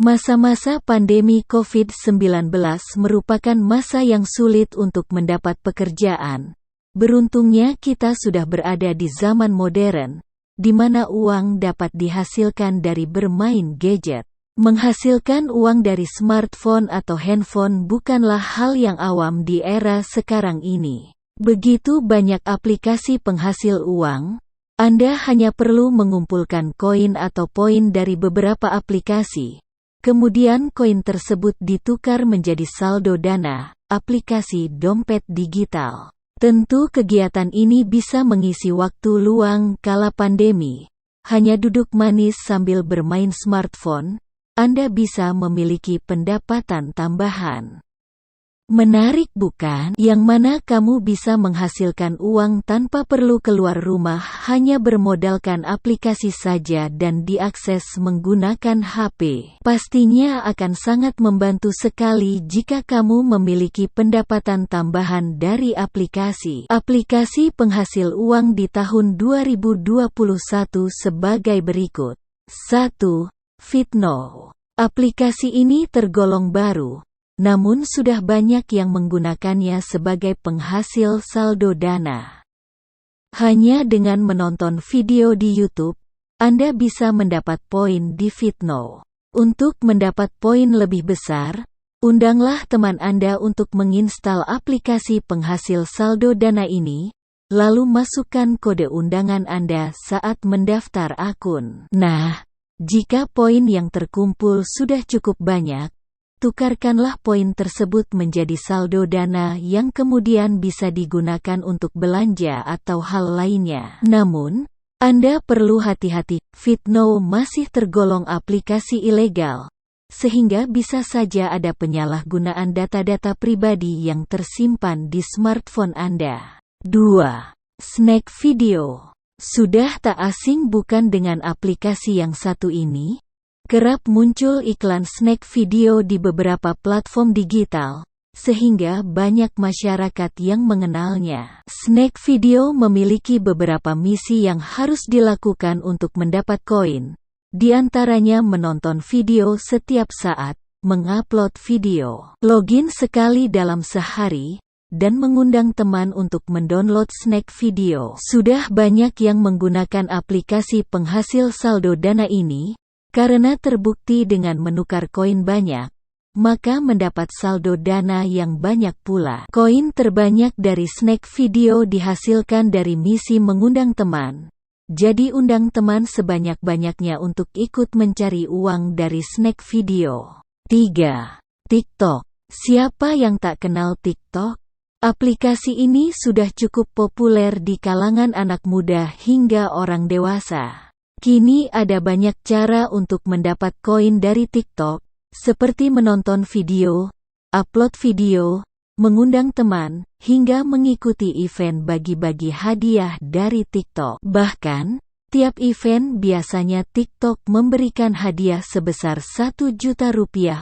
Masa-masa pandemi COVID-19 merupakan masa yang sulit untuk mendapat pekerjaan. Beruntungnya kita sudah berada di zaman modern, di mana uang dapat dihasilkan dari bermain gadget. Menghasilkan uang dari smartphone atau handphone bukanlah hal yang awam di era sekarang ini. Begitu banyak aplikasi penghasil uang, Anda hanya perlu mengumpulkan koin atau poin dari beberapa aplikasi. Kemudian koin tersebut ditukar menjadi saldo dana, aplikasi dompet digital. Tentu kegiatan ini bisa mengisi waktu luang kala pandemi. Hanya duduk manis sambil bermain smartphone, Anda bisa memiliki pendapatan tambahan. Menarik bukan? Yang mana kamu bisa menghasilkan uang tanpa perlu keluar rumah, hanya bermodalkan aplikasi saja dan diakses menggunakan HP. Pastinya akan sangat membantu sekali jika kamu memiliki pendapatan tambahan dari aplikasi. Aplikasi penghasil uang di tahun 2021 sebagai berikut. 1. Fitno. Aplikasi ini tergolong baru, namun sudah banyak yang menggunakannya sebagai penghasil saldo dana. Hanya dengan menonton video di YouTube, Anda bisa mendapat poin di Fitno. Untuk mendapat poin lebih besar, undanglah teman Anda untuk menginstal aplikasi penghasil saldo dana ini, lalu masukkan kode undangan Anda saat mendaftar akun. Nah, jika poin yang terkumpul sudah cukup banyak, tukarkanlah poin tersebut menjadi saldo dana yang kemudian bisa digunakan untuk belanja atau hal lainnya. Namun, Anda perlu hati-hati, Fitno masih tergolong aplikasi ilegal, sehingga bisa saja ada penyalahgunaan data-data pribadi yang tersimpan di smartphone Anda. 2. Snack Video. Sudah tak asing bukan dengan aplikasi yang satu ini? Kerap muncul iklan snack video di beberapa platform digital, sehingga banyak masyarakat yang mengenalnya. Snack video memiliki beberapa misi yang harus dilakukan untuk mendapat koin, di antaranya menonton video setiap saat, mengupload video, login sekali dalam sehari, dan mengundang teman untuk mendownload snack video. Sudah banyak yang menggunakan aplikasi penghasil saldo dana ini, karena terbukti dengan menukar koin banyak, maka mendapat saldo dana yang banyak pula. Koin terbanyak dari snack video dihasilkan dari misi mengundang teman. Jadi undang teman sebanyak-banyaknya untuk ikut mencari uang dari snack video. 3. TikTok. Siapa yang tak kenal TikTok? Aplikasi ini sudah cukup populer di kalangan anak muda hingga orang dewasa. Kini ada banyak cara untuk mendapat koin dari TikTok, seperti menonton video, upload video, mengundang teman, hingga mengikuti event bagi-bagi hadiah dari TikTok. Bahkan, tiap event biasanya TikTok memberikan hadiah sebesar Rp1 juta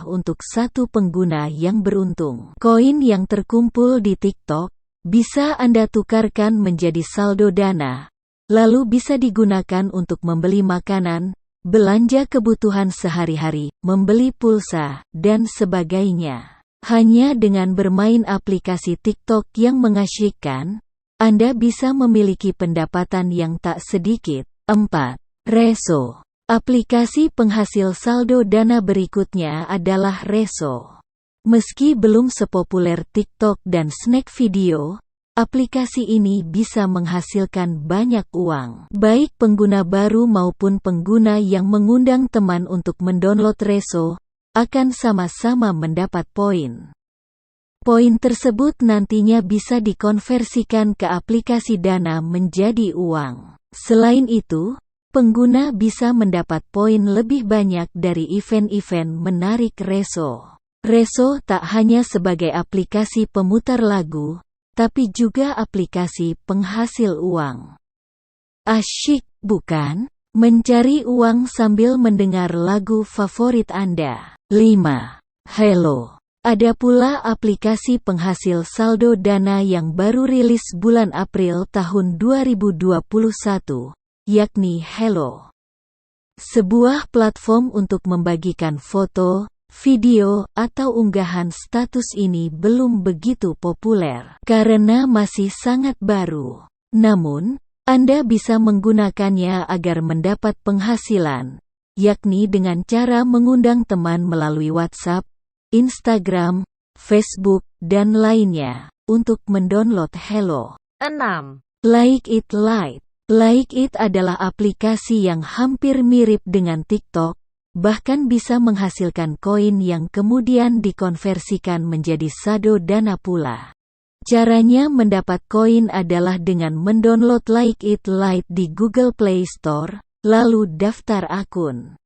untuk satu pengguna yang beruntung. Koin yang terkumpul di TikTok bisa Anda tukarkan menjadi saldo dana, lalu bisa digunakan untuk membeli makanan, belanja kebutuhan sehari-hari, membeli pulsa, dan sebagainya. Hanya dengan bermain aplikasi TikTok yang mengasyikkan, Anda bisa memiliki pendapatan yang tak sedikit. 4. Reso. Aplikasi penghasil saldo dana berikutnya adalah Reso. Meski belum sepopuler TikTok dan snack video, aplikasi ini bisa menghasilkan banyak uang. Baik pengguna baru maupun pengguna yang mengundang teman untuk mendownload Reso, akan sama-sama mendapat poin. Poin tersebut nantinya bisa dikonversikan ke aplikasi dana menjadi uang. Selain itu, pengguna bisa mendapat poin lebih banyak dari event-event menarik Reso. Reso tak hanya sebagai aplikasi pemutar lagu, tapi juga aplikasi penghasil uang. Asyik, bukan? Mencari uang sambil mendengar lagu favorit Anda. 5. Hello. Ada pula aplikasi penghasil saldo dana yang baru rilis bulan April tahun 2021, yakni Hello. sebuah platform untuk membagikan foto, video, atau unggahan status ini belum begitu populer karena masih sangat baru. Namun, Anda bisa menggunakannya agar mendapat penghasilan, yakni dengan cara mengundang teman melalui WhatsApp, Instagram, Facebook, dan lainnya. Untuk mendownload Hello 6. Like It Lite. Like It adalah aplikasi yang hampir mirip dengan TikTok, bahkan bisa menghasilkan koin yang kemudian dikonversikan menjadi saldo dana pula. Caranya mendapat koin adalah dengan mendownload Like It Lite di Google Play Store, lalu daftar akun.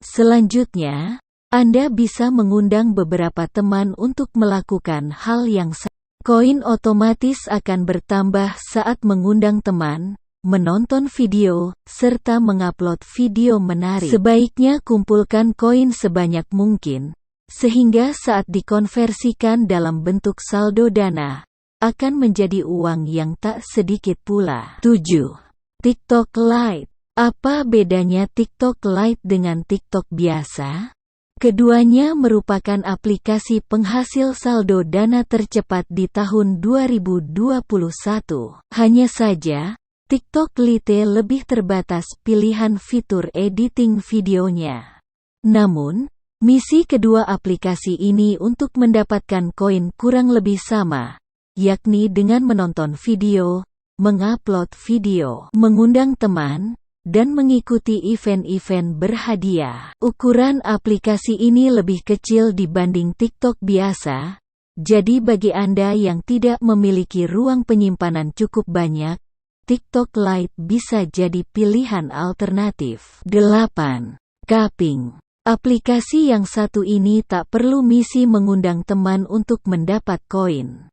Selanjutnya, Anda bisa mengundang beberapa teman untuk melakukan hal yang sama. Koin otomatis akan bertambah saat mengundang teman, menonton video, serta mengupload video menarik. Sebaiknya kumpulkan koin sebanyak mungkin, sehingga saat dikonversikan dalam bentuk saldo dana, akan menjadi uang yang tak sedikit pula. 7. TikTok Lite. Apa bedanya TikTok Lite dengan TikTok biasa? Keduanya merupakan aplikasi penghasil saldo dana tercepat di tahun 2021. Hanya saja, TikTok Lite lebih terbatas pilihan fitur editing videonya. Namun, misi kedua aplikasi ini untuk mendapatkan koin kurang lebih sama, yakni dengan menonton video, mengupload video, mengundang teman, dan mengikuti event-event berhadiah. Ukuran aplikasi ini lebih kecil dibanding TikTok biasa, jadi bagi Anda yang tidak memiliki ruang penyimpanan cukup banyak, TikTok Lite bisa jadi pilihan alternatif. 8. Cupping. Aplikasi yang satu ini tak perlu misi mengundang teman untuk mendapat koin.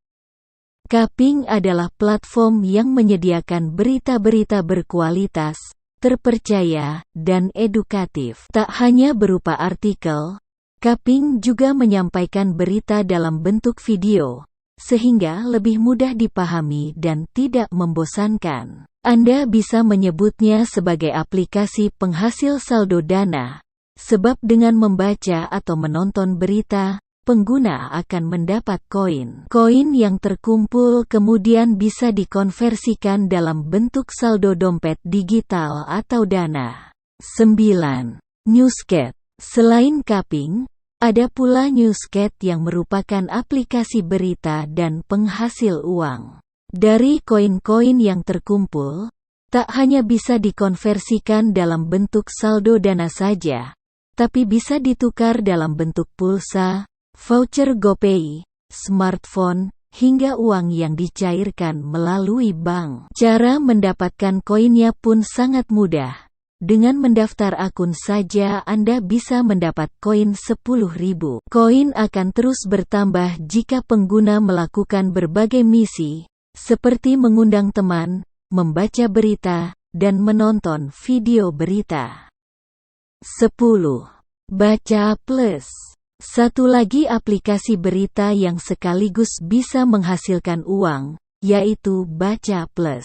Cupping adalah platform yang menyediakan berita-berita berkualitas, terpercaya, dan edukatif. Tak hanya berupa artikel, Cupping juga menyampaikan berita dalam bentuk video, sehingga lebih mudah dipahami dan tidak membosankan. Anda bisa menyebutnya sebagai aplikasi penghasil saldo dana, sebab dengan membaca atau menonton berita, pengguna akan mendapat koin. Koin yang terkumpul kemudian bisa dikonversikan dalam bentuk saldo dompet digital atau dana. 9. Newscat. Selain Cupping, ada pula Newscat yang merupakan aplikasi berita dan penghasil uang. Dari koin-koin yang terkumpul, tak hanya bisa dikonversikan dalam bentuk saldo dana saja, tapi bisa ditukar dalam bentuk pulsa, voucher GoPay, smartphone, hingga uang yang dicairkan melalui bank. Cara mendapatkan koinnya pun sangat mudah. Dengan mendaftar akun saja Anda bisa mendapat koin 10.000. Koin akan terus bertambah jika pengguna melakukan berbagai misi, seperti mengundang teman, membaca berita, dan menonton video berita. 10. Baca Plus. Satu lagi aplikasi berita yang sekaligus bisa menghasilkan uang, yaitu Baca Plus.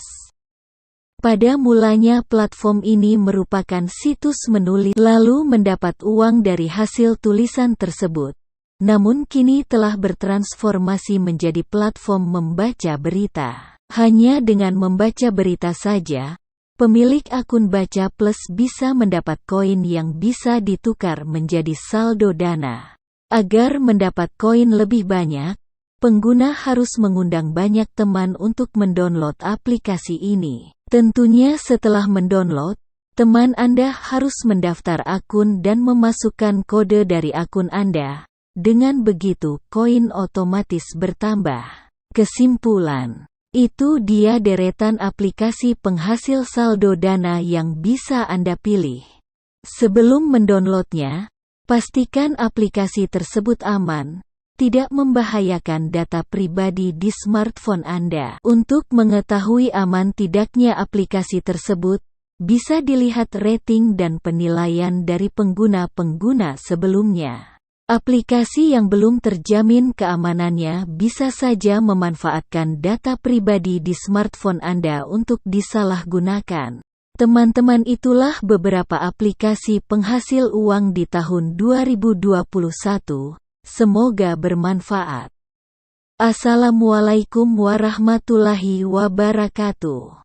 Pada mulanya platform ini merupakan situs menulis lalu mendapat uang dari hasil tulisan tersebut. Namun kini telah bertransformasi menjadi platform membaca berita. Hanya dengan membaca berita saja, pemilik akun Baca Plus bisa mendapat koin yang bisa ditukar menjadi saldo dana. Agar mendapat koin lebih banyak, pengguna harus mengundang banyak teman untuk mendownload aplikasi ini. Tentunya setelah mendownload, teman Anda harus mendaftar akun dan memasukkan kode dari akun Anda. Dengan begitu, koin otomatis bertambah. Kesimpulan, itu dia deretan aplikasi penghasil saldo dana yang bisa Anda pilih. Sebelum mendownloadnya, pastikan aplikasi tersebut aman, tidak membahayakan data pribadi di smartphone Anda. Untuk mengetahui aman tidaknya aplikasi tersebut, bisa dilihat rating dan penilaian dari pengguna-pengguna sebelumnya. Aplikasi yang belum terjamin keamanannya bisa saja memanfaatkan data pribadi di smartphone Anda untuk disalahgunakan. Teman-teman, itulah beberapa aplikasi penghasil uang di tahun 2021. Semoga bermanfaat. Assalamualaikum warahmatullahi wabarakatuh.